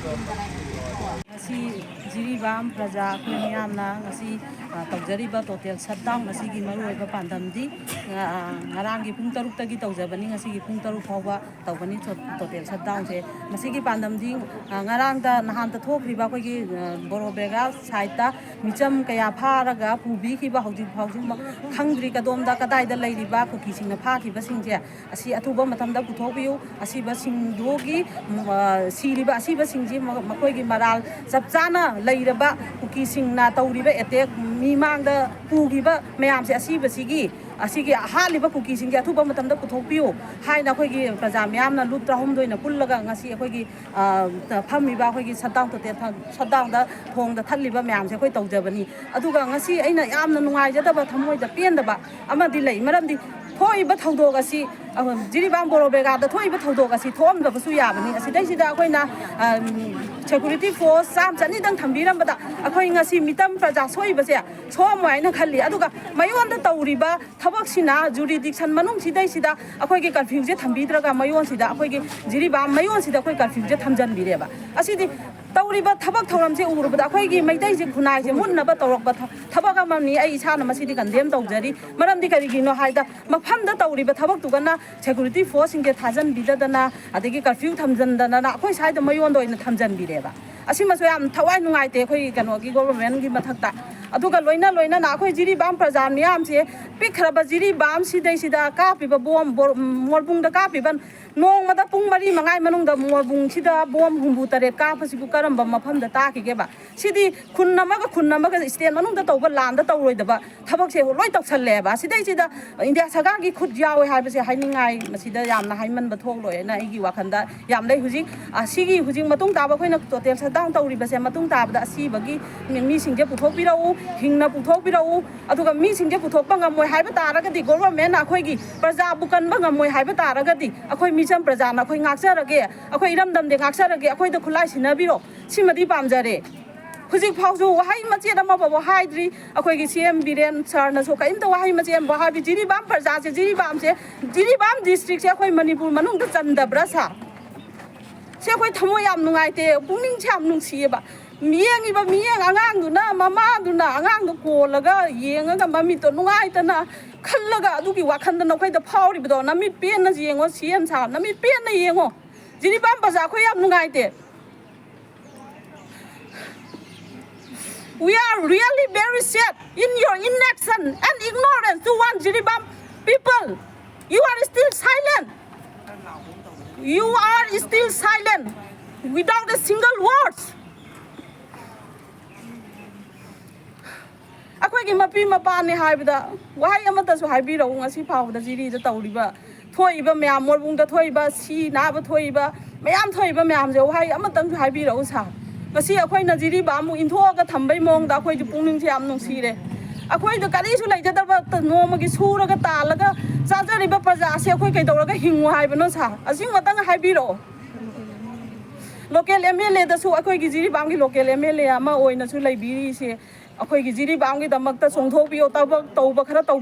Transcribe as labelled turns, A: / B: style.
A: ngasi Jiribam praja khuyamna ngasi tawjariba total shutdown ngasi gi maru oiba pandamdi ngarangi pung taruk tagi tawjabani ngasi gi pung taruk phawba tawbani total shutdown se ngasi gi pandamdi ngarang da nahan ta thokriba koi gi borobega side ta micham kaya pharaga pubi khiba hauji phawji khangdri kadom da kadai da leiriba kuki singna pha khiba singje asi athuba matam da puthokbiu asi ba singdogi siriba asi ba singji makoi gi maral sapchana leiraba kuki singna tawriba attack mimang da pugiba mayam se asi ba sigi asigi haliba kuki singge athuba matamda puthokpiu haina khoi gi praja myam na lutra hom doina pullaga ngasi khoi gi phamiba khoi gi shutdown da thong da thaliba myam se khoi tawjabani aduga ngasi aina yamna nungai jadaba thamoi da pendaba amadi lei maramdi thoiba thawdog asi Jiribam borobega da thoiba thawdog asi thom da basu yabani asi dai sida khoina security force sam chani dang thambiram bada akhoi ngasi mitam praja soiba se somai na khalli aduga mayon da tawriba thabak sina jurisdiction manung sidai sida akhoi gi curfew je thambidraga mayon sida akhoi gi Jiribam mayon sida akhoi curfew je thamjan bireba asidi tawriba thabak thoram se urubada akhoi gi maidai je khunai je munnaba tawrakba thabak amani ai isana masidi kandem tawjari maramdi kari gi no haida mapham da tawriba thabak tugana security force inge thajan bidadana adegi curfew thamjandana akhoi saida mayon do ina thamjan bireba asi maso yam thawai nungai te khoi kano gi government gi mathakta aduga loina na khoi Jiribam praja miyam se pikhraba Jiribam sidai sida ka piba bom morbung da ka piban nong mada pung mari mangai manung da morbung sida bom humbu tare ka phasibu karamba mafam da ta ki geba sidi khunnama ga state manung da tawba land da tawroi da ba thabak se loi tawsalle ba sidai sida india saga gi khut yawe ha ba se hainingai masida yamna haiman ba thok loi na igi wakhanda yam dai hujing asigi hujing matung ta ba khoina total shutdown tawri ba se matung ta ba da asi bagi mi singje puthok birau hingna puthok birau aduga mi singje puthok pa ngamoi haiba taraga di government akhoi gi praja bukan ba ngamoi haiba taraga di akhoi micham praja na akhoi ngakjarage akhoi iramdam de ngakjarage akhoi da khulai sinabiro simadi pamjare hujik phawju wahai mache da ma ba haidri akhoi gi cm biren sir na so kaim da wahai mache ba ha bi Jiribam praja se Jiribam district se akhoi manipur manung da chandabra sa se akhoi thamoi yam nungai te pungning cham nungsiba miyang angang duna mama duna angang du kolaga yenga mami to nungai tana khallaga adugi wakhanda na khoi da phawri bdo na mi pen na yengo cm sa na mi pen na yengo Jiribam baza khoi yam nungai te we are really very sad in your inaction and ignorance to one Jiribam people you are still silent without a single words akhoi gi mapi mapa ni haibda wahai amata su haibirau ngasi phawda jiri da tawriba thoiba myam morbung da thoiba si na ba thoiba mayam thoiba myam je wahai amatang su haibirau sa ngasi akhoi na Jiribam mu inthoga thambai mong da akhoi ju pungning se am nungsire akhoi da kali su lai jadaba noma gi suraga talaga chajariba praja se akhoi kai dawraga hingu haibano sa asing matang haibirau local MLA da su akhoi gi Jiribam gi local MLA ama oina su lai biri se akhoi gi Jiribam gi damakta songthokbiyo tawba khara taw